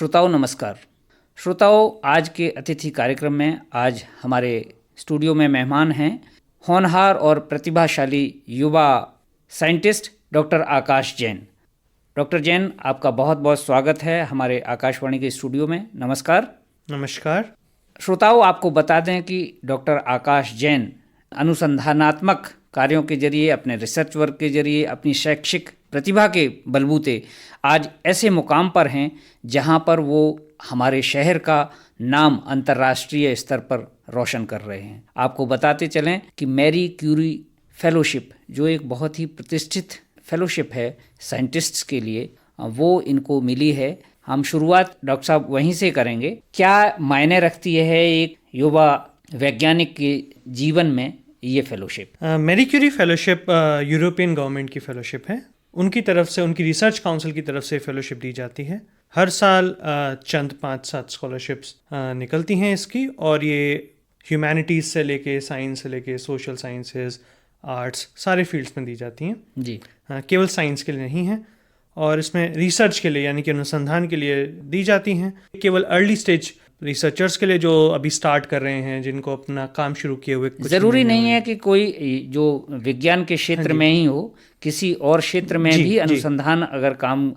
श्रोताओं नमस्कार। श्रोताओं, आज के अतिथि कार्यक्रम में आज हमारे स्टूडियो में मेहमान हैं होनहार और प्रतिभाशाली युवा साइंटिस्ट डॉक्टर आकाश जैन। डॉक्टर जैन, आपका बहुत बहुत स्वागत है हमारे आकाशवाणी के स्टूडियो में। नमस्कार। नमस्कार। श्रोताओं, आपको बता दें कि डॉक्टर आकाश जैन अनुसंधानात्मक कार्यों के जरिए, अपने रिसर्च वर्क के जरिए, अपनी शैक्षिक प्रतिभा के बलबूते आज ऐसे मुकाम पर हैं जहां पर वो हमारे शहर का नाम अंतर्राष्ट्रीय स्तर पर रोशन कर रहे हैं। आपको बताते चलें कि मैरी क्यूरी फेलोशिप, जो एक बहुत ही प्रतिष्ठित फेलोशिप है साइंटिस्ट्स के लिए, वो इनको मिली है। हम शुरुआत डॉक्टर साहब वहीं से करेंगे। क्या मायने रखती है एक युवा वैज्ञानिक के जीवन में ये fellowship? Marie Curie fellowship European government की फेलोशिप है। उनकी तरफ से, उनकी रिसर्च काउंसिल की तरफ से फेलोशिप दी जाती है। हर साल चंद 5-7 स्कॉलरशिप्स निकलती हैं इसकी, और ये ह्यूमैनिटीज़ से लेके, साइंस से लेके, सोशल साइंसेज, आर्ट्स, सारे फील्ड्स में दी जाती हैं जी। केवल साइंस के लिए नहीं है, और इसमें रिसर्च के लिए यानी कि अनुसंधान के लिए दी जाती हैं। केवल अर्ली स्टेज रिसर्चर्स के लिए जो अभी स्टार्ट कर रहे हैं, जिनको अपना काम शुरू किए हुए, ज़रूरी नहीं है कि कोई जो विज्ञान के क्षेत्र में ही हो, किसी और क्षेत्र में भी अनुसंधान अगर काम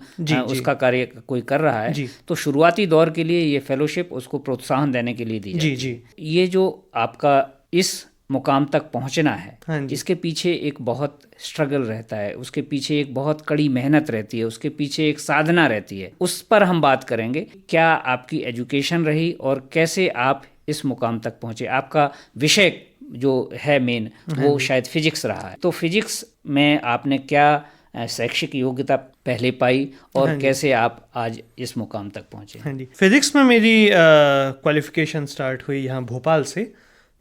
उसका कार्य कोई कर रहा है तो शुरुआती दौर के लिए ये फेलोशिप उसको प्रोत्साहन देने के लिए दी जाती है। ये जो आपका इस मुकाम तक पहुंचना है, इसके पीछे एक बहुत स्ट्रगल रहता है, उसके पीछे एक बहुत कड़ी मेहनत रहती है, उसके पीछे एक साधना रहती है। उस पर हम बात करेंगे। क्या आपकी एजुकेशन रही और कैसे आप इस मुकाम तक पहुंचे? आपका विषय जो है मेन, वो शायद फिजिक्स रहा है, तो फिजिक्स में आपने क्या शैक्षिक योग्यता पहले पाई और कैसे आप आज इस मुकाम तक पहुंचे? फिजिक्स में मेरी क्वालिफिकेशन स्टार्ट हुई यहाँ भोपाल से।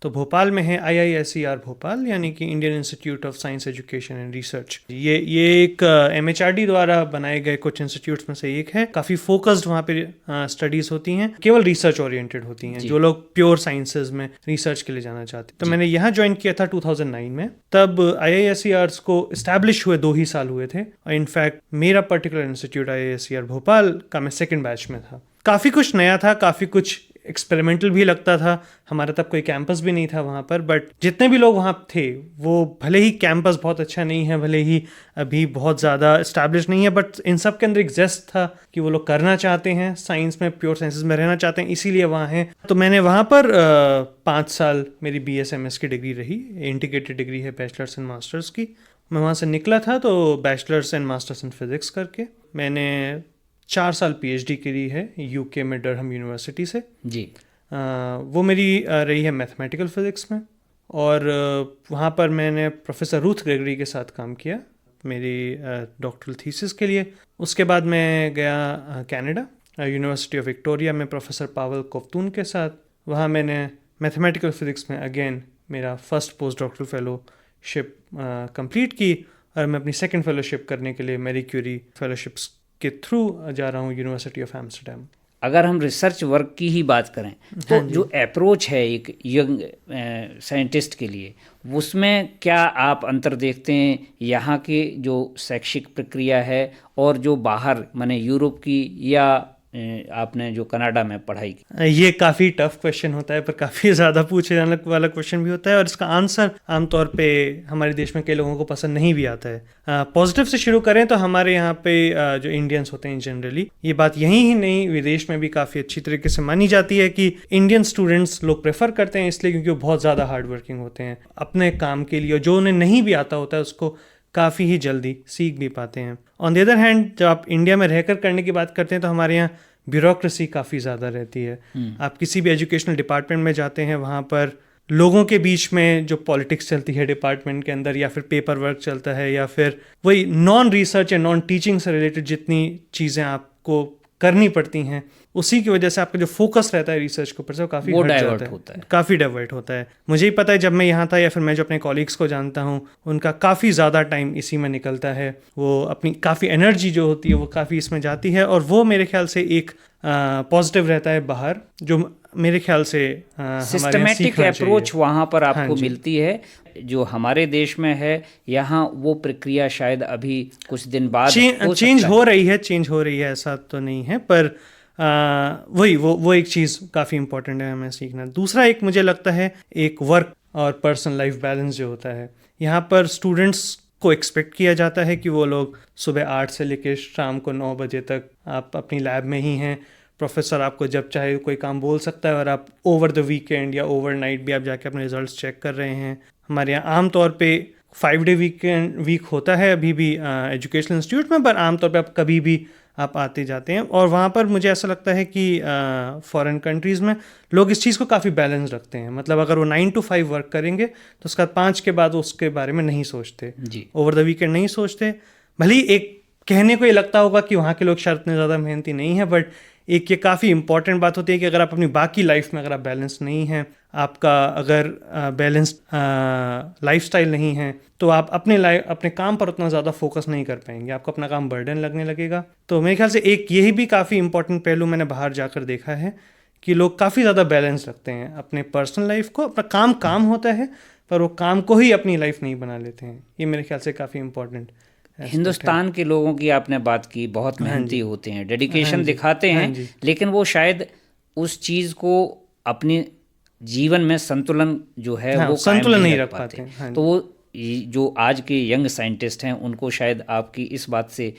तो भोपाल में है IISER भोपाल, यानी कि Indian institute of science education and research. ये एक MHRD द्वारा बनाए गए कुछ इंस्टीट्यूट्स में से एक है। काफ़ी फोकस्ड वहाँ पे स्टडीज़ होती हैं, केवल रिसर्च ओरिएंटेड होती हैं, जो लोग प्योर साइंसेज में रिसर्च के लिए जाना चाहते हैं। तो मैंने यहाँ ज्वाइन किया था 2009 में। तब IISERs को इस्टेब्लिश हुए 2 ही साल हुए थे, और इनफैक्ट मेरा पर्टिकुलर इंस्टीट्यूट IISER भोपाल का मैं सेकेंड बैच में था। काफ़ी कुछ नया था, काफ़ी कुछ एक्सपेरिमेंटल भी लगता था। हमारा तब कोई कैंपस भी नहीं था वहाँ पर, बट जितने भी लोग वहाँ थे, वो भले ही कैंपस बहुत अच्छा नहीं है, भले ही अभी बहुत ज़्यादा इस्टेब्लिश नहीं है, बट इन सब के अंदर एक जेस्ट था कि वो लोग करना चाहते हैं साइंस में, प्योर साइंसेस में रहना चाहते हैं, इसीलिए वहाँ हैं। तो मैंने वहाँ पर 5 साल मेरी BS-MS की डिग्री रही। इंटीग्रेटेड डिग्री है, बैचलर्स एंड मास्टर्स की। मैं वहाँ से निकला था तो bachelors and masters in physics करके मैंने 4 साल PhD करी है UK में डरहम यूनिवर्सिटी से जी। वो मेरी रही है मैथमेटिकल फिजिक्स में, और वहाँ पर मैंने प्रोफेसर रूथ ग्रेगरी के साथ काम किया मेरी डॉक्टरल थीसिस के लिए। उसके बाद मैं गया कनाडा, यूनिवर्सिटी ऑफ विक्टोरिया में प्रोफेसर पावल कोफ्तून के साथ। वहाँ मैंने मैथमेटिकल फिजिक्स में अगेन मेरा first post doctoral fellowship complete की, और मैं अपनी सेकेंड फेलोशिप करने के लिए मैरी क्यूरी फेलोशिप्स के थ्रू जा रहा हूँ यूनिवर्सिटी ऑफ एम्स्टरडैम। अगर हम रिसर्च वर्क की ही बात करें तो जो अप्रोच है एक यंग साइंटिस्ट के लिए, उसमें क्या आप अंतर देखते हैं यहाँ की जो शैक्षिक प्रक्रिया है और जो बाहर माने यूरोप की, या आपने जो कनाडा में पढ़ाई की? ये काफ़ी टफ क्वेश्चन होता है, पर काफ़ी ज़्यादा पूछे जाने वाला क्वेश्चन भी होता है, और इसका आंसर आमतौर पे हमारे देश में कई लोगों को पसंद नहीं भी आता है। पॉजिटिव से शुरू करें तो हमारे यहाँ पे जो इंडियंस होते हैं जनरली, ये बात यहीं ही नहीं विदेश में भी काफ़ी अच्छी तरीके से मानी जाती है कि इंडियन स्टूडेंट्स लोग प्रेफर करते हैं, इसलिए क्योंकि वो बहुत ज़्यादा हार्ड वर्किंग होते हैं अपने काम के लिए, और जो उन्हें नहीं भी आता होता है उसको काफ़ी ही जल्दी सीख भी पाते हैं। ऑन द अदर हैंड, जब आप इंडिया में रहकर करने की बात करते हैं तो हमारे यहाँ ब्यूरोक्रेसी काफ़ी ज़्यादा रहती है। आप किसी भी एजुकेशनल डिपार्टमेंट में जाते हैं, वहाँ पर लोगों के बीच में जो पॉलिटिक्स चलती है डिपार्टमेंट के अंदर, या फिर पेपर वर्क चलता है, या फिर वही नॉन रिसर्च या नॉन टीचिंग से रिलेटेड जितनी चीज़ें आपको करनी पड़ती हैं, उसी की वजह से आपका जो फोकस रहता है रिसर्च के ऊपर से वो काफ़ी डाइवर्ट होता है, काफ़ी डाइवर्ट होता है। मुझे ही पता है, जब मैं यहाँ था या फिर मैं जो अपने कॉलीग्स को जानता हूँ, उनका काफ़ी ज़्यादा टाइम इसी में निकलता है। वो अपनी काफ़ी एनर्जी जो होती है वो काफ़ी इसमें जाती है, और वो मेरे ख्याल से एक पॉजिटिव रहता है बाहर, जो मेरे ख्याल से सिस्टमेटिक अप्रोच वहाँ पर आपको मिलती है, जो हमारे देश में है। यहाँ वो प्रक्रिया शायद अभी कुछ दिन बाद चेंज हो रही है, ऐसा तो नहीं है, पर वही वो एक चीज़ काफ़ी इंपॉर्टेंट है हमें सीखना। दूसरा एक मुझे लगता है एक वर्क और पर्सनल लाइफ बैलेंस जो होता है, यहाँ पर स्टूडेंट्स को एक्सपेक्ट किया जाता है कि वो लोग सुबह 8 से लेकर शाम को 9 बजे तक आप अपनी लैब में ही हैं। प्रोफेसर आपको जब चाहे कोई काम बोल सकता है और आप ओवर द वीकेंड या ओवरनाइट भी आप जाके अपने रिजल्ट्स चेक कर रहे हैं। हमारे यहाँ आमतौर पे 5 डे वीक होता है अभी भी एजुकेशनल इंस्टीट्यूट में, पर आमतौर पे आप कभी भी आप आते जाते हैं। और वहाँ पर मुझे ऐसा लगता है कि फॉरेन कंट्रीज़ में लोग इस चीज़ को काफ़ी बैलेंस रखते हैं। मतलब अगर वो 9 to 5 वर्क करेंगे तो उसका 5 के बाद उसके बारे में नहीं सोचते, ओवर द वीकेंड नहीं सोचते। भले ही एक कहने को ये लगता होगा कि वहाँ के लोग शायद इतने ज़्यादा मेहनती नहीं है, बट एक ये काफ़ी इंपॉर्टेंट बात होती है कि अगर आप अपनी बाकी लाइफ में अगर आप बैलेंस नहीं हैं, आपका अगर बैलेंस्ड लाइफस्टाइल नहीं है, तो आप अपने काम पर उतना ज़्यादा फोकस नहीं कर पाएंगे, आपको अपना काम बर्डन लगने लगेगा। तो मेरे ख्याल से एक यही भी काफ़ी इंपॉर्टेंट पहलू मैंने बाहर जाकर देखा है कि लोग काफ़ी ज़्यादा बैलेंस रखते हैं अपने पर्सनल लाइफ को। अपना काम होता है, पर वो काम को ही अपनी लाइफ नहीं बना लेते हैं। ये मेरे ख्याल से काफ़ी इंपॉर्टेंट। हिंदुस्तान के लोगों की आपने बात की, बहुत मेहनती होते हैं, डेडिकेशन दिखाते हैं, लेकिन वो शायद उस चीज़ को अपने जीवन में संतुलन जो है वो संतुलन नहीं रख पाते। तो वो जो आज के यंग साइंटिस्ट हैं उनको शायद आपकी इस बात से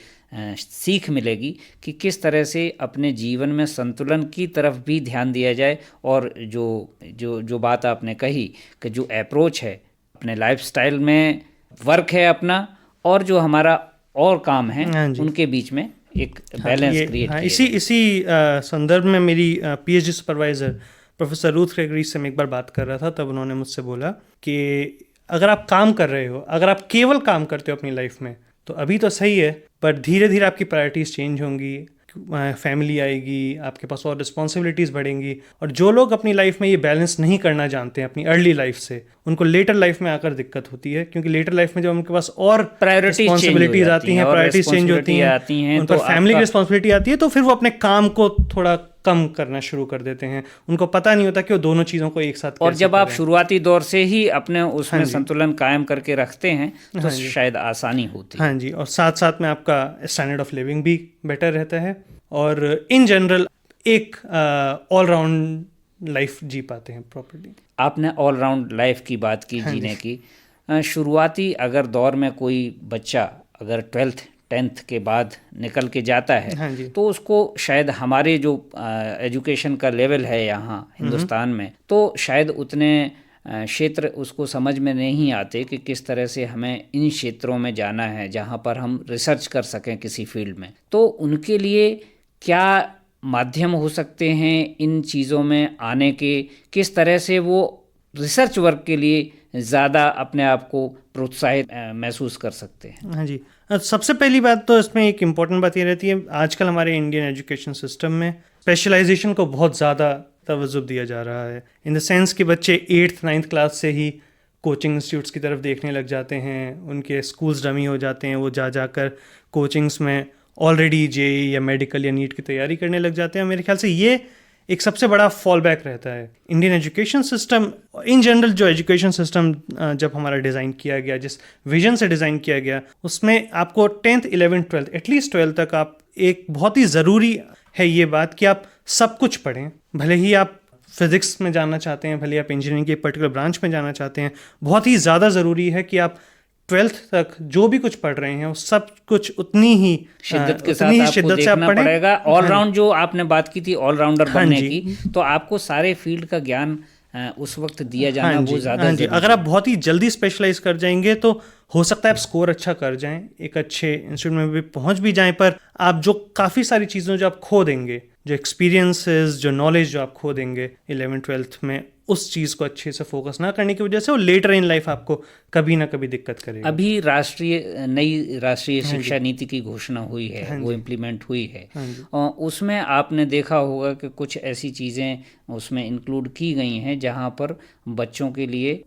सीख मिलेगी कि किस तरह से अपने जीवन में संतुलन की तरफ भी ध्यान दिया जाए। और जो बात आपने कही कि जो अप्रोच है अपने लाइफस्टाइल में, वर्क है अपना और जो हमारा और काम है, उनके बीच में एक बैलेंस क्रिएट किया। इसी संदर्भ में मेरी PhD supervisor professor Ruth Gregory से मैं एक बार बात कर रहा था, तब उन्होंने मुझसे बोला कि अगर आप काम कर रहे हो, अगर आप केवल काम करते हो अपनी लाइफ में, तो अभी तो सही है, पर धीरे धीरे आपकी प्रायोरिटीज़ चेंज होंगी, फैमिली आएगी, आपके पास और रिस्पॉन्सिबिलिटीज़ बढ़ेंगी। और जो लोग अपनी लाइफ में ये बैलेंस नहीं करना जानते हैं अपनी अर्ली लाइफ से, उनको लेटर लाइफ में आकर दिक्कत होती है, क्योंकि लेटर लाइफ में जब उनके पास और रिस्पॉन्सिबिलिटीज आती हैं, प्रायोरिटीज चेंज होती हैं, उन पर फैमिली की रिस्पॉन्सिबिलिटी आती है, तो फिर वो अपने काम को थोड़ा कम करना शुरू कर देते हैं। उनको पता नहीं होता कि वो दोनों चीज़ों को एक साथ। और जब आप शुरुआती दौर से ही अपने उसमें संतुलन कायम करके रखते हैं तो शायद आसानी होती है। हाँ जी, और साथ साथ में आपका स्टैंडर्ड ऑफ लिविंग भी बेटर रहता है, और इन जनरल एक ऑल राउंड लाइफ जी पाते हैं प्रॉपर्ली। आपने ऑल राउंड लाइफ की बात की, जीने की। शुरुआती अगर दौर में कोई बच्चा अगर 12th 10th के बाद निकल के जाता है, तो उसको शायद हमारे जो एजुकेशन का लेवल है यहाँ हिंदुस्तान में, तो शायद उतने क्षेत्र उसको समझ में नहीं आते कि किस तरह से हमें इन क्षेत्रों में जाना है जहाँ पर हम रिसर्च कर सकें किसी फील्ड में। तो उनके लिए क्या माध्यम हो सकते हैं इन चीज़ों में आने के, किस तरह से वो रिसर्च वर्क के लिए ज़्यादा अपने आप को प्रोत्साहित महसूस कर सकते हैं? हाँ जी, सबसे पहली बात तो इसमें एक इम्पॉर्टेंट बात ये रहती है, आजकल हमारे इंडियन एजुकेशन सिस्टम में स्पेशलाइजेशन को बहुत ज़्यादा तवज्जो दिया जा रहा है, इन द सेंस कि बच्चे 8th 9th क्लास से ही कोचिंग इंस्टीट्यूट्स की तरफ देखने लग जाते हैं, उनके स्कूल्स डमी हो जाते हैं, वो जाकर कोचिंग्स में ऑलरेडी जेईई या मेडिकल या नीट की तैयारी करने लग जाते हैं। मेरे ख्याल से ये एक सबसे बड़ा फॉल बैक रहता है। Indian education system in general, जो एजुकेशन सिस्टम जब हमारा डिज़ाइन किया गया, जिस विजन से डिज़ाइन किया गया, उसमें आपको 10th 11th 12th at least 12th तक आप एक बहुत ही ज़रूरी है ये बात कि आप सब कुछ पढ़ें। भले ही आप फिज़िक्स में जाना चाहते हैं, भले ही आप इंजीनियरिंग के पर्टिकुलर ब्रांच में जाना चाहते हैं, बहुत ही ज़्यादा ज़रूरी है कि आप 12th तक जो भी कुछ पढ़ रहे हैं वो सब कुछ उतनी ही शिद्दत के साथ आपको देखना पड़ेगा। ऑलराउंड जो आपने बात की थी ऑलराउंडर बनने की, तो आपको सारे फील्ड का ज्ञान उस वक्त दिया जाना वो ज़्यादा जरूरी। अगर आप बहुत ही जल्दी स्पेशलाइज कर जाएंगे तो हो सकता है आप स्कोर अच्छा कर जाएं, एक अच्छे इंस्टीट्यूट में भी पहुंच भी जाएं, पर आप जो काफ़ी सारी चीज़ें जो आप खो देंगे, जो एक्सपीरियंसेस, जो नॉलेज जो आप खो देंगे 11th 12th में, उस चीज़ को अच्छे से फोकस ना करने की वजह से वो लेटर इन लाइफ आपको कभी ना कभी दिक्कत करेगा। अभी नई राष्ट्रीय शिक्षा नीति की घोषणा हुई है, वो इम्प्लीमेंट हुई है, और उसमें आपने देखा होगा कि कुछ ऐसी चीज़ें उसमें इंक्लूड की गई हैं जहां पर बच्चों के लिए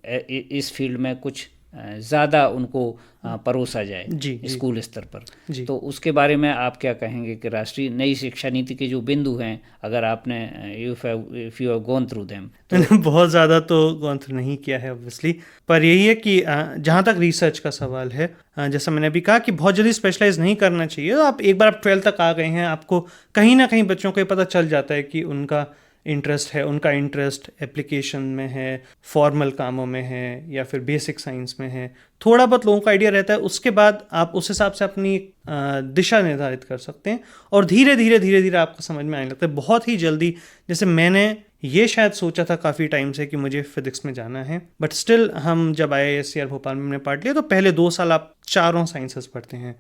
इस फील्ड में कुछ ज़्यादा उनको परोसा जाए स्कूल स्तर पर। तो उसके बारे में आप क्या कहेंगे कि राष्ट्रीय नई शिक्षा नीति के जो बिंदु हैं, अगर आपने if you have gone through them? तो बहुत ज़्यादा तो गॉन थ्रू नहीं किया है ऑब्वियसली, पर यही है कि जहाँ तक रिसर्च का सवाल है, जैसा मैंने अभी कहा कि बहुत जल्दी स्पेशलाइज नहीं करना चाहिए। तो आप एक बार आप 12th तक आ गए हैं, आपको कहीं ना कहीं बच्चों को ये पता चल जाता है कि उनका इंटरेस्ट है, उनका इंटरेस्ट एप्लीकेशन में है, फॉर्मल कामों में है, या फिर बेसिक साइंस में है। थोड़ा बहुत लोगों का आइडिया रहता है, उसके बाद आप उस हिसाब से अपनी दिशा निर्धारित कर सकते हैं और धीरे धीरे आपको समझ में आने लगता है। बहुत ही जल्दी, जैसे मैंने ये शायद सोचा था काफ़ी टाइम से कि मुझे फिजिक्स में जाना है, बट स्टिल हम जब IISER भोपाल में हमने पार्ट लिया तो पहले 2 साल आप चारों साइंसेस पढ़ते हैं,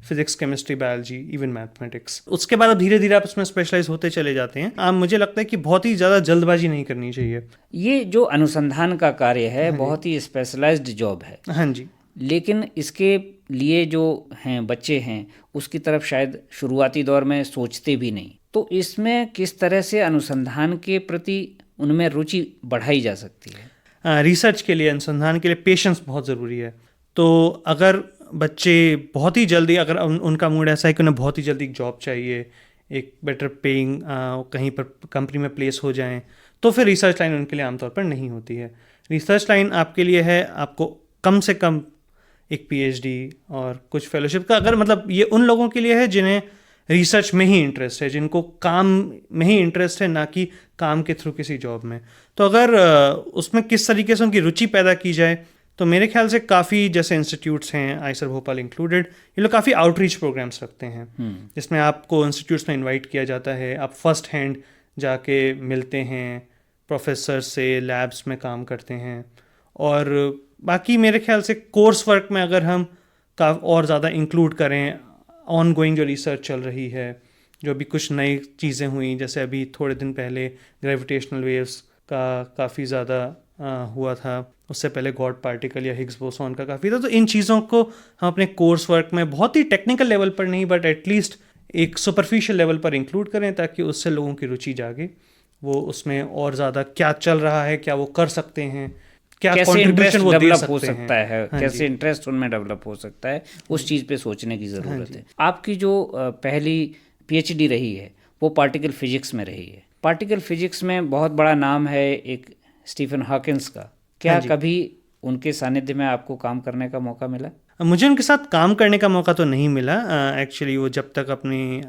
physics, chemistry, biology, even mathematics. उसके बाद अब धीरे धीरे आप उसमें स्पेशलाइज होते चले जाते हैं। अब मुझे लगता है कि बहुत ही ज़्यादा जल्दबाजी नहीं करनी चाहिए। ये जो अनुसंधान का कार्य है बहुत ही स्पेशलाइज्ड जॉब है। हाँ जी। लेकिन इसके लिए जो हैं बच्चे हैं उसकी तरफ शायद शुरुआती दौर में सोचते भी नहीं। तो इसमें किस तरह से अनुसंधान के प्रति उनमें रुचि बढ़ाई जा सकती है? रिसर्च के लिए, अनुसंधान के लिए पेशेंस बहुत ज़रूरी है। तो अगर बच्चे बहुत ही जल्दी, अगर उनका मूड ऐसा है कि उन्हें बहुत ही जल्दी एक जॉब चाहिए, एक बेटर पेइंग कहीं पर कंपनी में प्लेस हो जाएं, तो फिर रिसर्च लाइन उनके लिए आमतौर पर नहीं होती है। रिसर्च लाइन आपके लिए है आपको कम से कम एक PhD और कुछ फेलोशिप का, अगर मतलब ये उन लोगों के लिए है जिन्हें रिसर्च में ही इंटरेस्ट है, जिनको काम में ही इंटरेस्ट है, ना कि काम के थ्रू किसी जॉब में। तो अगर उसमें किस तरीके से उनकी रुचि पैदा की जाए, तो मेरे ख्याल से काफ़ी, जैसे इंस्टीट्यूट्स हैं IISER भोपाल इंक्लूडेड, ये लोग काफ़ी आउटरीच प्रोग्राम्स रखते हैं जिसमें आपको इंस्टीट्यूट्स में इनवाइट किया जाता है, आप फर्स्ट हैंड जाके मिलते हैं, प्रोफेसर से लैब्स में काम करते हैं। और बाकी मेरे ख्याल से कोर्स वर्क में अगर हम और ज़्यादा इंक्लूड करें, ऑन गोइंग जो रिसर्च चल रही है, जो अभी कुछ नई चीज़ें हुई, जैसे अभी थोड़े दिन पहले ग्रेविटेशनल वेव्स का काफ़ी ज़्यादा हुआ था, उससे पहले गॉड पार्टिकल या हिग्स बोसॉन का काफ़ी था। तो इन चीज़ों को हम अपने कोर्स वर्क में बहुत ही टेक्निकल लेवल पर नहीं, बट एटलीस्ट एक सुपरफिशियल लेवल पर इंक्लूड करें, ताकि उससे लोगों की रुचि जागे, वो उसमें और ज़्यादा क्या चल रहा है, क्या वो कर सकते हैं, कैसे इंटरेस्ट डेवलप हो सकता है, कैसे इंटरेस्ट उनमें डेवलप हो सकता है, उस चीज़ पे सोचने की ज़रूरत है। आपकी जो पहली PhD रही है वो पार्टिकल फिजिक्स में रही है। पार्टिकल फिजिक्स में बहुत बड़ा नाम है एक स्टीफन हॉकिंस का। क्या कभी उनके सानिध्य में आपको काम करने का मौका मिला? मुझे उनके साथ काम करने का मौका तो नहीं मिला। एक्चुअली वो जब तक अपनी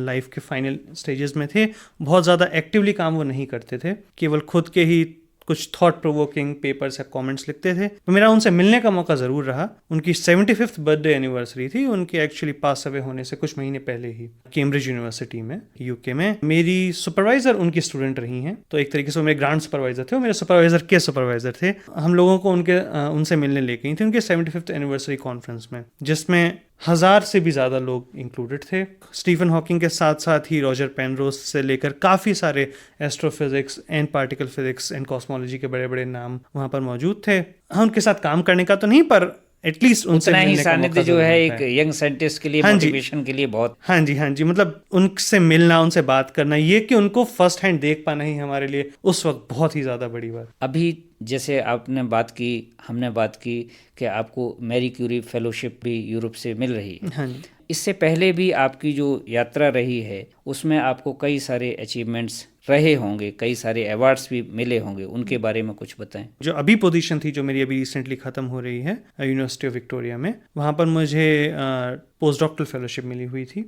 लाइफ के फाइनल स्टेजेस में थे, बहुत ज़्यादा एक्टिवली काम वो नहीं करते थे, केवल खुद के ही कुछ थॉट प्रोवोकिंग पेपर्स या कमेंट्स लिखते थे। तो मेरा उनसे मिलने का मौका ज़रूर रहा। उनकी 75th बर्थडे एनिवर्सरी थी उनके एक्चुअली पास अवे होने से कुछ महीने पहले ही, कैम्ब्रिज यूनिवर्सिटी में, UK में। मेरी सुपरवाइज़र उनकी स्टूडेंट रही हैं, तो एक तरीके से वो मेरे ग्रांट सुपरवाइज़र थे, वो मेरे सुपरवाइज़र के सुपरवाइज़र थे। हम लोगों को उनसे मिलने ले गई थी उनके 75th एनिवर्सरी कॉन्फ्रेंस में, जिसमें 1000 से भी ज़्यादा लोग इंक्लूडेड थे। स्टीफन हॉकिंग के साथ साथ ही रॉजर पेनरोज से लेकर काफ़ी सारे astrophysics and particle physics and cosmology के बड़े बड़े नाम वहाँ पर मौजूद थे। हाँ, उनके साथ काम करने का तो नहीं, पर एटलीस्ट उनसे ही सानिध्य जो है एक यंग साइंटिस्ट के लिए, मोटिवेशन के लिए बहुत। हाँ जी, मतलब उनसे मिलना, उनसे बात करना, ये कि उनको फर्स्ट हैंड देख पाना ही हमारे लिए उस वक्त बहुत ही ज़्यादा बड़ी बात। अभी जैसे आपने बात की, हमने बात की कि आपको मैरी क्यूरी फेलोशिप भी यूरोप से मिल रही है। हाँ जी। इससे पहले भी आपकी जो यात्रा रही है उसमें आपको कई सारे अचीवमेंट्स रहे होंगे, कई सारे अवार्ड्स भी मिले होंगे, उनके बारे में कुछ बताएं। जो अभी पोजीशन थी, जो मेरी अभी रिसेंटली ख़त्म हो रही है यूनिवर्सिटी ऑफ विक्टोरिया में, वहाँ पर मुझे पोस्ट डॉक्टरल फेलोशिप मिली हुई थी।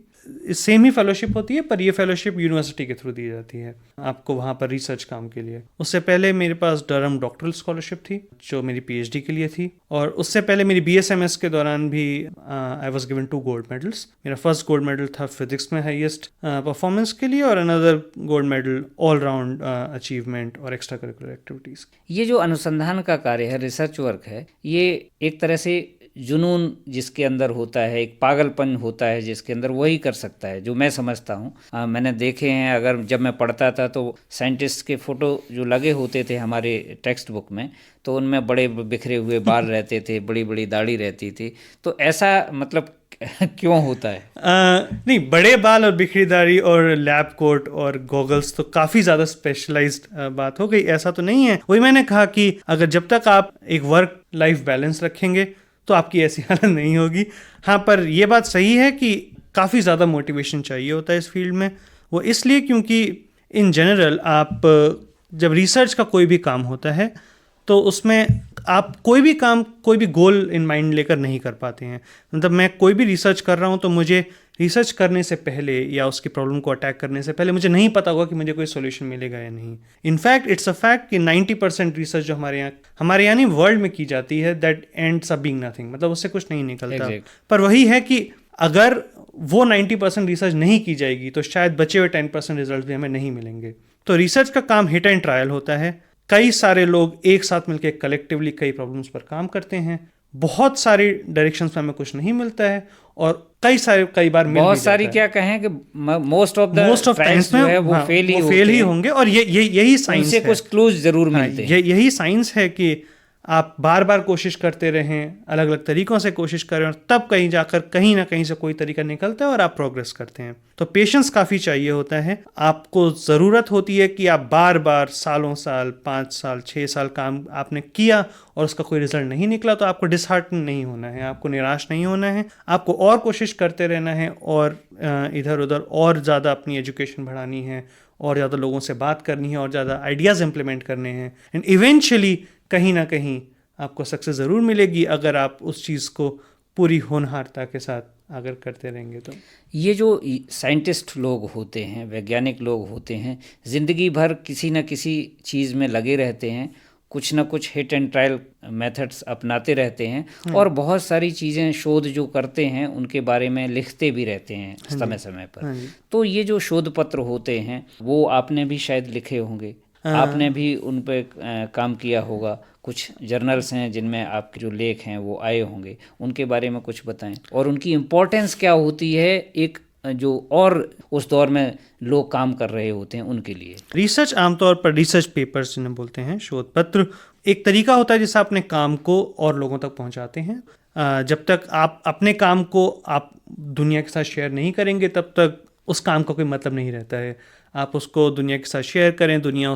सेम ही फेलोशिप होती है, पर ये फेलोशिप यूनिवर्सिटी के थ्रू दी जाती है आपको वहाँ पर रिसर्च काम के लिए। उससे पहले मेरे पास डरहम डॉक्टरल स्कॉलरशिप थी, जो मेरी PhD के लिए थी। और उससे पहले मेरी BSMS के दौरान भी I was given 2 gold medals. मेरा फर्स्ट गोल्ड मेडल था फिजिक्स में हाईएस्ट परफॉर्मेंस के लिए, और another gold medal all round achievement और एक्स्ट्रा करिकुलर एक्टिविटीज़। ये जो अनुसंधान का कार्य है, रिसर्च वर्क है, ये एक तरह से जुनून जिसके अंदर होता है, एक पागलपन होता है जिसके अंदर, वही कर सकता है, जो मैं समझता हूँ। मैंने देखे हैं, अगर जब मैं पढ़ता था तो साइंटिस्ट के फ़ोटो जो लगे होते थे हमारे टेक्स्ट बुक में, तो उनमें बड़े बिखरे हुए बाल रहते थे, बड़ी बड़ी दाढ़ी रहती थी। तो ऐसा मतलब क्यों होता है? नहीं, बड़े बाल और बिखरी दाढ़ी और लैब कोट और गॉगल्स तो काफ़ी ज़्यादा स्पेशलाइज्ड बात हो गई, ऐसा तो नहीं है। वही मैंने कहा कि अगर जब तक आप एक वर्क लाइफ बैलेंस रखेंगे तो आपकी ऐसी हालत नहीं होगी। हाँ, पर यह बात सही है कि काफ़ी ज़्यादा मोटिवेशन चाहिए होता है इस फील्ड में। वो इसलिए क्योंकि इन जनरल आप जब रिसर्च का कोई भी काम होता है तो उसमें आप कोई भी गोल इन माइंड लेकर नहीं कर पाते हैं। मतलब मैं कोई भी रिसर्च कर रहा हूँ तो मुझे रिसर्च करने से पहले या उसकी प्रॉब्लम को अटैक करने से पहले मुझे नहीं पता होगा कि मुझे कोई सॉल्यूशन मिलेगा या नहीं। इनफैक्ट इट्स अ फैक्ट कि 90% रिसर्च जो हमारे यहाँ नहीं वर्ल्ड में की जाती है, that ends up being nothing, मतलब उससे कुछ नहीं निकलता। पर वही है कि अगर वो 90% रिसर्च नहीं की जाएगी तो शायद बचे हुए 10% रिजल्ट भी हमें नहीं मिलेंगे। तो रिसर्च का काम हिट एंड ट्रायल होता है। कई सारे लोग एक साथ मिलकर कलेक्टिवली कई प्रॉब्लम्स पर काम करते हैं। बहुत सारी डायरेक्शंस में हमें कुछ नहीं मिलता है और कई बार मिल बहुत सारी क्या कहें कि मोस्ट ऑफ टाइम्स में वो फेल ही होंगे। और यही साइंस है, कुछ क्लूज जरूर मिलते हैं। यही साइंस है कि आप बार बार कोशिश करते रहें, अलग अलग तरीकों से कोशिश करें और तब कहीं जाकर कहीं ना कहीं से कोई तरीका निकलता है और आप प्रोग्रेस करते हैं। तो पेशेंस काफ़ी चाहिए होता है। आपको ज़रूरत होती है कि आप बार बार सालों साल 5 साल 6 साल काम आपने किया और उसका कोई रिजल्ट नहीं निकला तो आपको डिसहार्टन नहीं होना है, आपको निराश नहीं होना है। आपको और कोशिश करते रहना है और इधर उधर और ज़्यादा अपनी एजुकेशन बढ़ानी है और ज़्यादा लोगों से बात करनी है और ज़्यादा आइडियाज़ इम्प्लीमेंट करने हैं। एंड इवेंचुअली कहीं ना कहीं आपको सक्सेस ज़रूर मिलेगी अगर आप उस चीज़ को पूरी होनहारता के साथ अगर करते रहेंगे। तो ये जो साइंटिस्ट लोग होते हैं, वैज्ञानिक लोग होते हैं, ज़िंदगी भर किसी न किसी चीज़ में लगे रहते हैं, कुछ ना कुछ हिट एंड ट्रायल मेथड्स अपनाते रहते हैं और बहुत सारी चीज़ें शोध जो करते हैं उनके बारे में लिखते भी रहते हैं समय समय पर। तो ये जो शोध पत्र होते हैं वो आपने भी शायद लिखे होंगे, आपने भी उन पर काम किया होगा। कुछ जर्नल्स हैं जिनमें आपके जो लेख हैं वो आए होंगे, उनके बारे में कुछ बताएं और उनकी इम्पोर्टेंस क्या होती है एक जो और उस दौर में लोग काम कर रहे होते हैं उनके लिए। रिसर्च आमतौर पर रिसर्च पेपर्स जिन्हें बोलते हैं, शोध पत्र, एक तरीका होता है जिससे अपने काम को और लोगों तक पहुंचाते हैं। जब तक आप अपने काम को आप दुनिया के साथ शेयर नहीं करेंगे तब तक उस काम का कोई मतलब नहीं रहता है। आप उसको दुनिया के साथ शेयर करें, दुनिया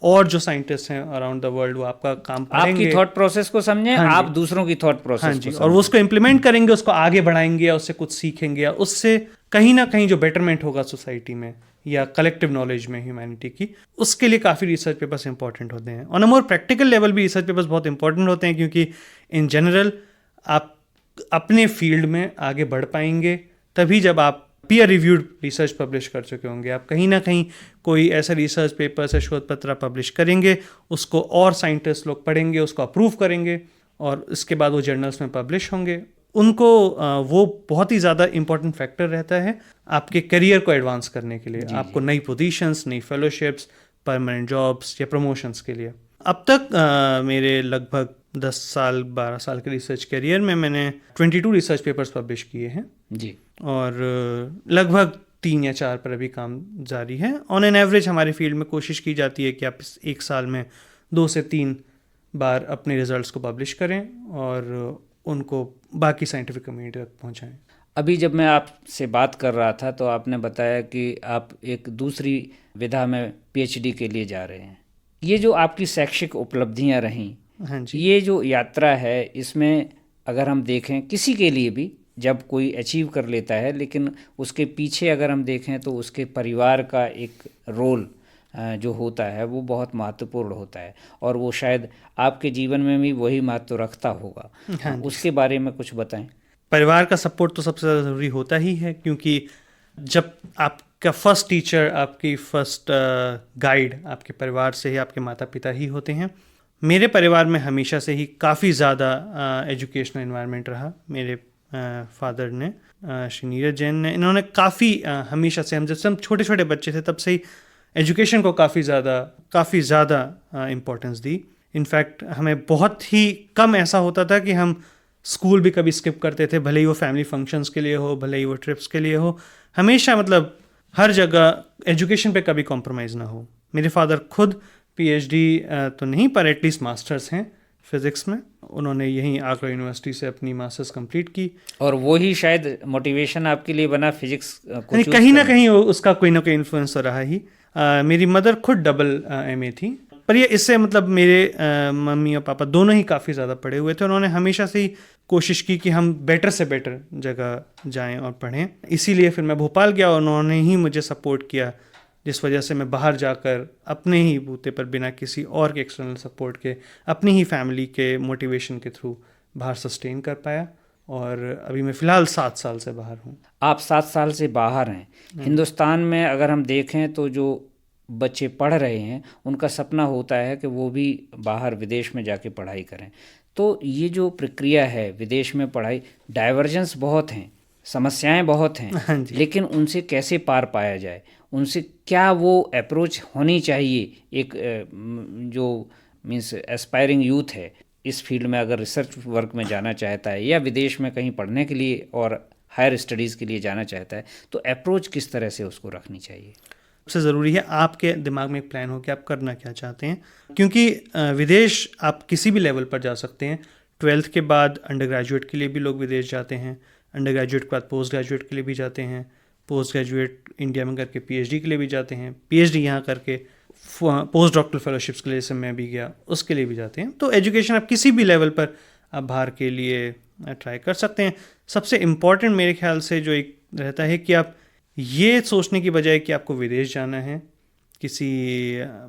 और जो साइंटिस्ट हैं अराउंड द वर्ल्ड वो आपका काम पढ़ेंगे, आपकी थॉट प्रोसेस को समझें, आप दूसरों की थॉट प्रोसेस को और वो उसको इम्प्लीमेंट करेंगे, उसको आगे बढ़ाएंगे या उससे कुछ सीखेंगे या उससे कहीं ना कहीं जो बेटरमेंट होगा सोसाइटी में या कलेक्टिव नॉलेज में ह्यूमैनिटी की, उसके लिए काफ़ी रिसर्च पेपर्स इंपॉर्टेंट होते हैं। On a more practical level भी रिसर्च पेपर्स बहुत इंपॉर्टेंट होते हैं क्योंकि इन जनरल आप अपने फील्ड में आगे बढ़ पाएंगे तभी जब आप पीयर रिव्यूड रिसर्च पब्लिश कर चुके होंगे। आप कहीं ना कहीं कोई ऐसा रिसर्च पेपर से शोध पत्र पब्लिश करेंगे, उसको और साइंटिस्ट लोग पढ़ेंगे, उसको अप्रूव करेंगे और इसके बाद वो जर्नल्स में पब्लिश होंगे। उनको वो बहुत ही ज़्यादा इंपॉर्टेंट फैक्टर रहता है आपके करियर को एडवांस करने के लिए, आपको नई पोजीशंस, नई फेलोशिप्स, परमानेंट जॉब्स या प्रमोशंस के लिए। अब तक मेरे लगभग 10 साल 12 साल के रिसर्च करियर में मैंने 22 रिसर्च पेपर्स पब्लिश किए हैं जी, और लगभग 3 या 4 पर अभी काम जारी है। ऑन एन एवरेज हमारे फील्ड में कोशिश की जाती है कि आप एक साल में 2 से 3 बार अपने रिजल्ट्स को पब्लिश करें और उनको बाकी साइंटिफिक कम्युनिटी तक पहुंचाएं। अभी जब मैं आपसे बात कर रहा था तो आपने बताया कि आप एक दूसरी विधा में पीएचडी के लिए जा रहे हैं। ये जो आपकी शैक्षिक उपलब्धियां रहीं, हाँ जी, ये जो यात्रा है, इसमें अगर हम देखें किसी के लिए भी जब कोई अचीव कर लेता है, लेकिन उसके पीछे अगर हम देखें तो उसके परिवार का एक रोल जो होता है वो बहुत महत्वपूर्ण होता है और वो शायद आपके जीवन में भी वही महत्व रखता होगा। हाँ, उसके बारे में कुछ बताएं। परिवार का सपोर्ट तो सबसे ज़्यादा ज़रूरी होता ही है क्योंकि जब आपका फर्स्ट टीचर, आपकी फर्स्ट गाइड आपके परिवार से ही, आपके माता पिता ही होते हैं। मेरे परिवार में हमेशा से ही काफ़ी ज़्यादा एजुकेशनल इन्वायरमेंट रहा। मेरे फादर ने, श्री नीरज जैन ने, इन्होंने काफ़ी हमेशा से, हम जब से हम छोटे छोटे बच्चे थे तब से ही एजुकेशन को काफ़ी ज़्यादा इम्पोर्टेंस दी। इनफैक्ट हमें बहुत ही कम ऐसा होता था कि हम स्कूल भी कभी स्किप करते थे, भले ही वो फैमिली फंक्शंस के लिए हो, भले ही वो ट्रिप्स के लिए हो। हमेशा मतलब हर जगह एजुकेशन पे कभी कॉम्प्रोमाइज़ ना हो। मेरे फादर खुद पीएचडी तो नहीं पर एटलीस्ट मास्टर्स हैं फिज़िक्स में। उन्होंने यहीं आगरा यूनिवर्सिटी से अपनी मास्टर्स कंप्लीट की। और वो ही शायद मोटिवेशन आपके लिए बना फिजिक्स को चूज कहीं ना कहीं उसका कोई ना कोई इन्फ्लुएंस तो रहा ही। मेरी मदर खुद डबल MA थी, पर ये इससे मतलब मेरे मम्मी और पापा दोनों ही काफ़ी ज़्यादा पढ़े हुए थे। उन्होंने हमेशा से ही कोशिश की कि हम बेटर से बेटर जगह जाएं और पढ़ें। इसीलिए फिर मैं भोपाल गया और उन्होंने ही मुझे सपोर्ट किया, जिस वजह से मैं बाहर जाकर अपने ही बूते पर बिना किसी और के एक्सटर्नल सपोर्ट के, अपनी ही फैमिली के मोटिवेशन के थ्रू बाहर सस्टेन कर पाया। और अभी मैं फ़िलहाल 7 साल से बाहर हूँ। आप 7 साल से बाहर हैं। हिंदुस्तान में अगर हम देखें तो जो बच्चे पढ़ रहे हैं उनका सपना होता है कि वो भी बाहर विदेश में जाके पढ़ाई करें। तो ये जो प्रक्रिया है विदेश में पढ़ाई, डाइवर्जेंस बहुत हैं, समस्याएं बहुत हैं, लेकिन उनसे कैसे पार पाया जाए, उनसे क्या वो अप्रोच होनी चाहिए? एक जो मीन्स एस्पायरिंग यूथ है इस फील्ड में, अगर रिसर्च वर्क में जाना चाहता है या विदेश में कहीं पढ़ने के लिए और हायर स्टडीज़ के लिए जाना चाहता है, तो अप्रोच किस तरह से उसको रखनी चाहिए? सबसे ज़रूरी है आपके दिमाग में एक प्लान हो कि आप करना क्या चाहते हैं, क्योंकि विदेश आप किसी भी लेवल पर जा सकते हैं। 12th के बाद अंडर ग्रेजुएट के लिए भी लोग विदेश जाते हैं, अंडर ग्रेजुएट के बाद पोस्ट ग्रेजुएट के लिए भी जाते हैं, पोस्ट ग्रेजुएट इंडिया में करके PhD के लिए भी जाते हैं, PhD यहाँ करके पोस्ट डॉक्टरल फेलोशिप्स के लिए, जैसे मैं भी गया, उसके लिए भी जाते हैं। तो एजुकेशन आप किसी भी लेवल पर आप बाहर के लिए ट्राई कर सकते हैं। सबसे इम्पॉर्टेंट मेरे ख्याल से जो एक रहता है कि आप ये सोचने की बजाय कि आपको विदेश जाना है, किसी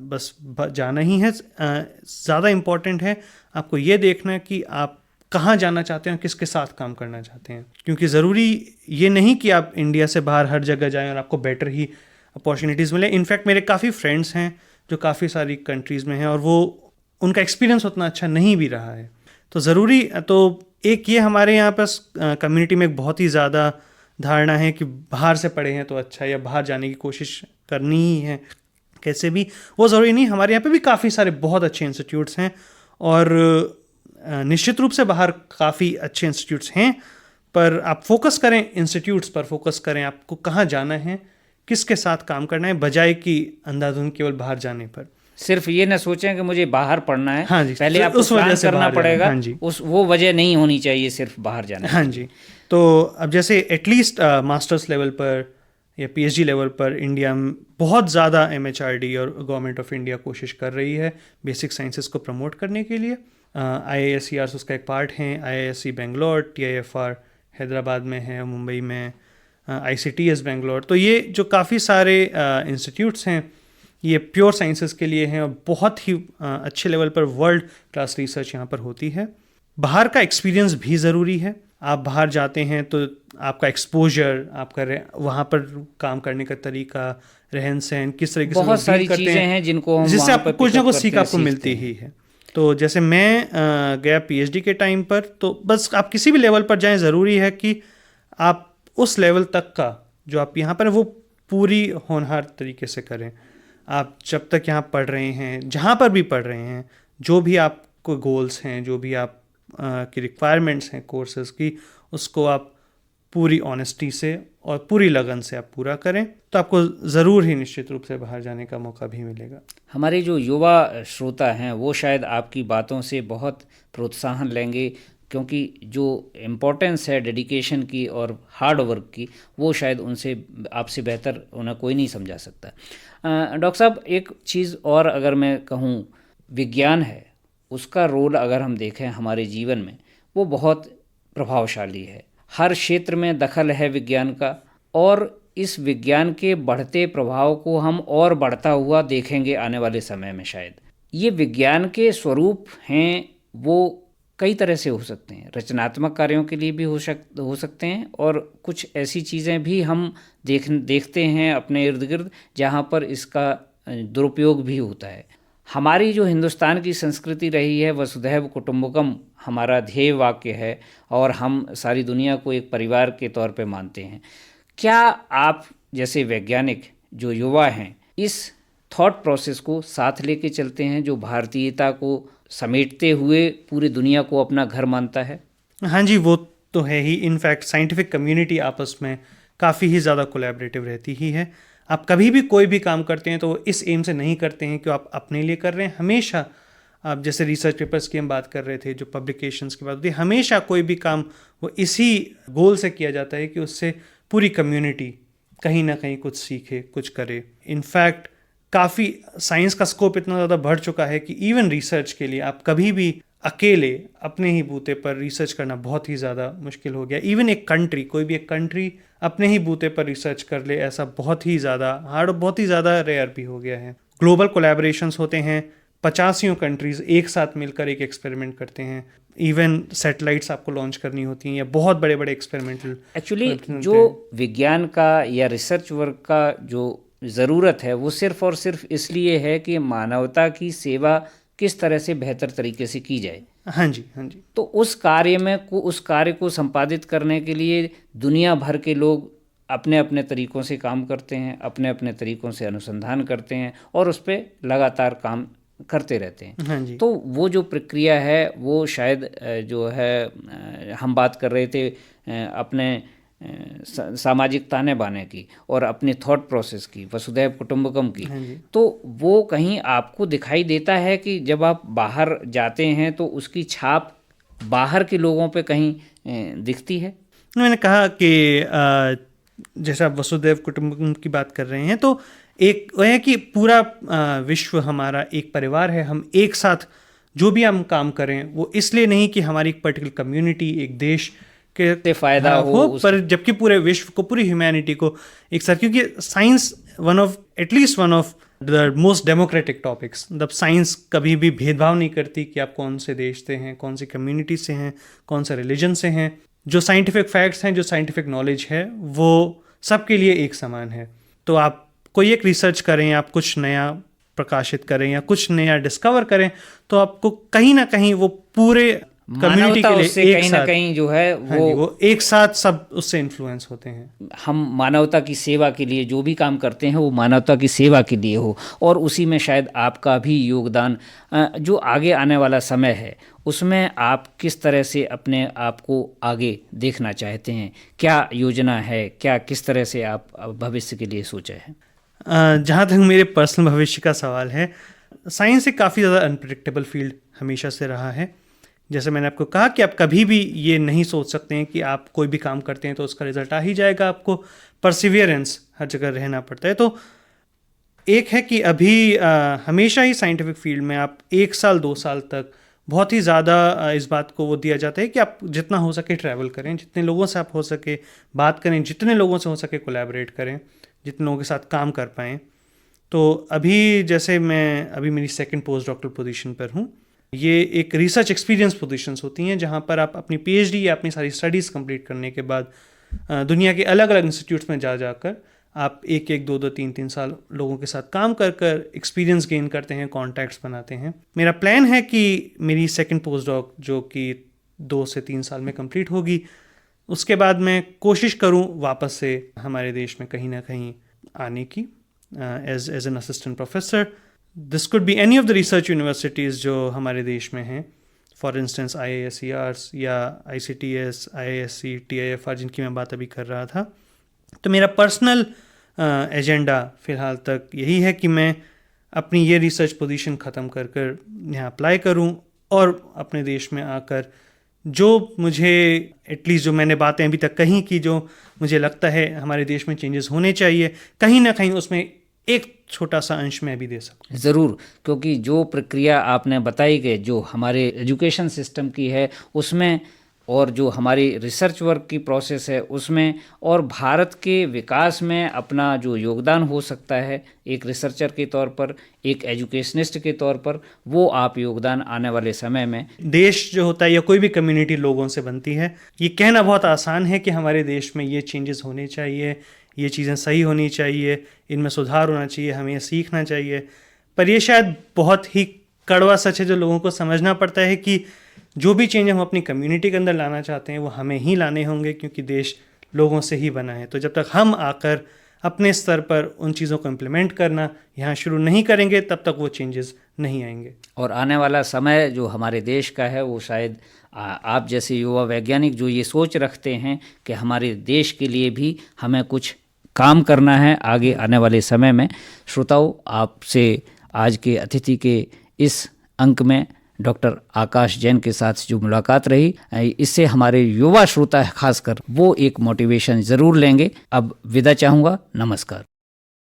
बस जाना ही है, ज़्यादा इम्पॉर्टेंट है आपको ये देखना है कि आप कहाँ जाना चाहते हैं और किसके साथ काम करना चाहते हैं। क्योंकि ज़रूरी ये नहीं कि आप इंडिया से बाहर हर जगह जाएं और आपको बेटर ही अपॉर्चुनिटीज़ मिले। इनफैक्ट मेरे काफ़ी फ्रेंड्स हैं जो काफ़ी सारी कंट्रीज़ में हैं और वो उनका एक्सपीरियंस उतना अच्छा नहीं भी रहा है। तो ज़रूरी तो एक ये हमारे यहाँ पर कम्युनिटी में एक बहुत ही ज़्यादा धारणा है कि बाहर से पढ़े हैं तो अच्छा, या बाहर जाने की कोशिश करनी ही है कैसे भी। वो ज़रूरी नहीं, हमारे यहाँ पे भी काफ़ी सारे बहुत अच्छे इंस्टीट्यूट्स हैं और निश्चित रूप से बाहर काफ़ी अच्छे इंस्टीट्यूट्स हैं, पर आप फोकस करें इंस्टीट्यूट्स पर, फोकस करें आपको कहाँ जाना है, किसके साथ काम करना है, बजाय कि अंधाधुंध केवल बाहर जाने पर। सिर्फ ये ना सोचें कि मुझे बाहर पढ़ना है। हाँ जी, पहले आपको उस वजह से करना पड़ेगा। हाँ जी, वो वजह नहीं होनी चाहिए सिर्फ बाहर जाना। हाँ जी। तो अब जैसे एटलीस्ट मास्टर्स लेवल पर या PhD लेवल पर इंडिया में बहुत ज़्यादा MHRD और गवर्नमेंट ऑफ इंडिया कोशिश कर रही है बेसिक साइंसेस को प्रमोट करने के लिए। IISER उसका एक पार्ट हैं, IISc बेंगलोर, TIFR हैदराबाद में है, मुंबई में, ICTS बेंगलोर। तो ये जो काफ़ी सारे इंस्टीट्यूट्स हैं ये प्योर साइंसेस के लिए हैं और बहुत ही अच्छे लेवल पर वर्ल्ड क्लास रिसर्च यहाँ पर होती है। बाहर का एक्सपीरियंस भी ज़रूरी है। आप बाहर जाते हैं तो आपका एक्सपोजर, आपका वहाँ पर काम करने का तरीका, रहन सहन, किस तरीके से बहुत सारी चीज़ें हैं जिनको हम जिससे आपको कुछ ना कुछ सीख आपको मिलती ही है। तो जैसे मैं गया PhD के टाइम पर, तो बस आप किसी भी लेवल पर जाएं, ज़रूरी है कि आप उस लेवल तक का जो आप यहाँ पर वो पूरी होनहार तरीके से करें। आप जब तक यहाँ पढ़ रहे हैं, जहाँ पर भी पढ़ रहे हैं, जो भी आपको गोल्स हैं, जो भी आप की रिक्वायरमेंट्स हैं कोर्सेज़ की, उसको आप पूरी ऑनेस्टी से और पूरी लगन से आप पूरा करें, तो आपको ज़रूर ही निश्चित रूप से बाहर जाने का मौका भी मिलेगा। हमारे जो युवा श्रोता हैं वो शायद आपकी बातों से बहुत प्रोत्साहन लेंगे, क्योंकि जो इम्पोर्टेंस है डेडिकेशन की और हार्ड वर्क की, वो शायद उनसे आपसे बेहतर उन्हें कोई नहीं समझा सकता। डॉक्टर साहब, एक चीज़ और अगर मैं कहूँ, विज्ञान है, उसका रोल अगर हम देखें हमारे जीवन में, वो बहुत प्रभावशाली है। हर क्षेत्र में दखल है विज्ञान का, और इस विज्ञान के बढ़ते प्रभाव को हम और बढ़ता हुआ देखेंगे आने वाले समय में। शायद ये विज्ञान के स्वरूप हैं, वो कई तरह से हो सकते हैं, रचनात्मक कार्यों के लिए भी हो सकते हैं, और कुछ ऐसी चीज़ें भी हम देखते हैं अपने इर्द गिर्द जहाँ पर इसका दुरुपयोग भी होता है। हमारी जो हिंदुस्तान की संस्कृति रही है, वसुधैव कुटुंबकम हमारा ध्येय वाक्य है, और हम सारी दुनिया को एक परिवार के तौर पे मानते हैं। क्या आप जैसे वैज्ञानिक जो युवा हैं इस थॉट प्रोसेस को साथ लेके चलते हैं, जो भारतीयता को समेटते हुए पूरी दुनिया को अपना घर मानता है? हाँ जी, वो तो है ही। इनफैक्ट साइंटिफिक कम्युनिटी आपस में काफ़ी ही ज़्यादा कोलैबोरेटिव रहती ही है। आप कभी भी कोई भी काम करते हैं तो इस एम से नहीं करते हैं कि आप अपने लिए कर रहे हैं, हमेशा आप जैसे रिसर्च पेपर्स की हम बात कर रहे थे, जो पब्लिकेशंस की बात होती है, हमेशा कोई भी काम वो इसी गोल से किया जाता है कि उससे पूरी कम्युनिटी कहीं ना कहीं कुछ सीखे, कुछ करे। इनफैक्ट काफ़ी साइंस का स्कोप इतना ज़्यादा बढ़ चुका है कि इवन रिसर्च के लिए आप कभी भी अकेले अपने ही बूते पर रिसर्च करना बहुत ही ज़्यादा मुश्किल हो गया। इवन एक कंट्री, कोई भी एक कंट्री अपने ही बूते पर रिसर्च कर ले, ऐसा बहुत ही ज़्यादा हार्ड और बहुत ही ज़्यादा रेयर भी हो गया है। ग्लोबल कोलैबोरेशंस होते हैं, 50 कंट्रीज़ एक साथ मिलकर एक एक्सपेरिमेंट करते हैं। इवन सैटेलाइट्स आपको लॉन्च करनी होती हैं या बहुत बड़े बड़े एक्सपेरिमेंटल। एक्चुअली जो विज्ञान का या रिसर्च वर्क का जो ज़रूरत है वो सिर्फ और सिर्फ इसलिए है कि मानवता की सेवा किस तरह से बेहतर तरीके से की जाए। हाँ जी, हाँ जी। तो उस कार्य को संपादित करने के लिए दुनिया भर के लोग अपने अपने तरीक़ों से काम करते हैं, अपने अपने तरीक़ों से अनुसंधान करते हैं और उस पर लगातार काम करते रहते हैं। हाँ जी। तो वो जो प्रक्रिया है वो शायद जो है हम बात कर रहे थे अपने सामाजिक ताने बाने की और अपनी थॉट प्रोसेस की, वसुधैव कुटुंबकम की। तो वो कहीं आपको दिखाई देता है कि जब आप बाहर जाते हैं तो उसकी छाप बाहर के लोगों पे कहीं दिखती है? मैंने कहा कि जैसे आप वसुधैव कुटुंबकम की बात कर रहे हैं, तो एक वह है कि पूरा विश्व हमारा एक परिवार है। हम एक साथ जो भी हम काम करें वो इसलिए नहीं कि हमारी एक पर्टिकुलर कम्युनिटी, एक देश के फायदा हो पर जबकि पूरे विश्व को, पूरी ह्यूमैनिटी को एक साथ, क्योंकि science one of the most democratic topics. मतलब साइंस कभी भी भेदभाव नहीं करती कि आप कौन से देश से हैं, कौन सी कम्युनिटी से हैं, कौन से रिलीजन से हैं। जो साइंटिफिक फैक्ट्स हैं, जो साइंटिफिक नॉलेज है, वो सबके लिए एक समान है। तो आप कोई एक रिसर्च करें, आप कुछ नया प्रकाशित करें या कुछ नया डिस्कवर करें, तो आपको कहीं ना कहीं वो पूरे कम्युनिटी के लिए कहीं ना कहीं जो है वो एक साथ सब उससे इन्फ्लुएंस होते हैं। हम मानवता की सेवा के लिए जो भी काम करते हैं वो मानवता की सेवा के लिए हो, और उसी में शायद आपका भी योगदान, जो आगे आने वाला समय है उसमें आप किस तरह से अपने आप को आगे देखना चाहते हैं, क्या योजना है, क्या किस तरह से आप भविष्य के लिए सोचा है? जहाँ तक मेरे पर्सनल भविष्य का सवाल है, साइंस एक काफ़ी ज़्यादा अनप्रेडिक्टेबल फील्ड हमेशा से रहा है। जैसे मैंने आपको कहा कि आप कभी भी ये नहीं सोच सकते हैं कि आप कोई भी काम करते हैं तो उसका रिजल्ट आ ही जाएगा। आपको परसिवियरेंस हर जगह रहना पड़ता है। तो एक है कि अभी हमेशा ही साइंटिफिक फील्ड में आप 1 साल 2 साल तक बहुत ही ज़्यादा इस बात को वो दिया जाता है कि आप जितना हो सके ट्रैवल करें, जितने लोगों से आप हो सके बात करें, जितने लोगों से हो सके कोलैबोरेट करें, जितने लोगों के साथ काम कर पाएँ। तो अभी जैसे मैं अभी मेरी 2nd पोस्ट डॉक्टरल पोजीशन पर हूँ। ये एक रिसर्च एक्सपीरियंस पोजीशंस होती हैं जहाँ पर आप अपनी पीएचडी या अपनी सारी स्टडीज़ कंप्लीट करने के बाद दुनिया के अलग अलग इंस्टीट्यूट्स में जाकर आप 1-1, 2-2, 3-3 साल लोगों के साथ काम कर एक्सपीरियंस गेन करते हैं, कॉन्टैक्ट्स बनाते हैं। मेरा प्लान है कि मेरी 2nd पोस्ट डॉक जो कि 2 से 3 साल में कंप्लीट होगी, उसके बाद मैं कोशिश करूँ वापस से हमारे देश में कहीं ना कहीं आने की as an assistant professor. This could be any of the research universities जो हमारे देश में हैं, फॉर इंस्टेंस IISERs या ICTS, IISc, TIFR जिनकी मैं बात अभी कर रहा था। तो मेरा पर्सनल एजेंडा फ़िलहाल तक यही है कि मैं अपनी ये रिसर्च पोजीशन ख़त्म कर यहाँ अप्लाई करूँ और अपने देश में आकर जो मुझे एटलीस्ट जो मैंने बातें अभी तक कहीं की, जो मुझे लगता है हमारे देश में चेंजेस होने चाहिए, कहीं ना कहीं उसमें एक छोटा सा अंश मैं भी दे सकूँ। ज़रूर, क्योंकि जो प्रक्रिया आपने बताई कि जो हमारे एजुकेशन सिस्टम की है उसमें, और जो हमारी रिसर्च वर्क की प्रोसेस है उसमें, और भारत के विकास में अपना जो योगदान हो सकता है एक रिसर्चर के तौर पर, एक एजुकेशनिस्ट के तौर पर, वो आप योगदान आने वाले समय में, देश जो होता है या कोई भी कम्युनिटी लोगों से बनती है। ये कहना बहुत आसान है कि हमारे देश में ये चेंजेस होने चाहिए, ये चीज़ें सही होनी चाहिए, इनमें सुधार होना चाहिए, हमें ये सीखना चाहिए, पर ये शायद बहुत ही कड़वा सच है जो लोगों को समझना पड़ता है कि जो भी चेंज हम अपनी कम्युनिटी के अंदर लाना चाहते हैं वो हमें ही लाने होंगे, क्योंकि देश लोगों से ही बना है। तो जब तक हम आकर अपने स्तर पर उन चीज़ों को इम्प्लीमेंट करना यहाँ शुरू नहीं करेंगे तब तक वो चेंजेस नहीं आएंगे। और आने वाला समय जो हमारे देश का है वो शायद आप जैसे युवा वैज्ञानिक जो ये सोच रखते हैं कि हमारे देश के लिए भी हमें कुछ काम करना है आगे आने वाले समय में। श्रोताओं, आपसे आज के अतिथि के इस अंक में डॉक्टर आकाश जैन के साथ जो मुलाकात रही, इससे हमारे युवा श्रोता खासकर वो एक मोटिवेशन ज़रूर लेंगे। अब विदा चाहूँगा, नमस्कार।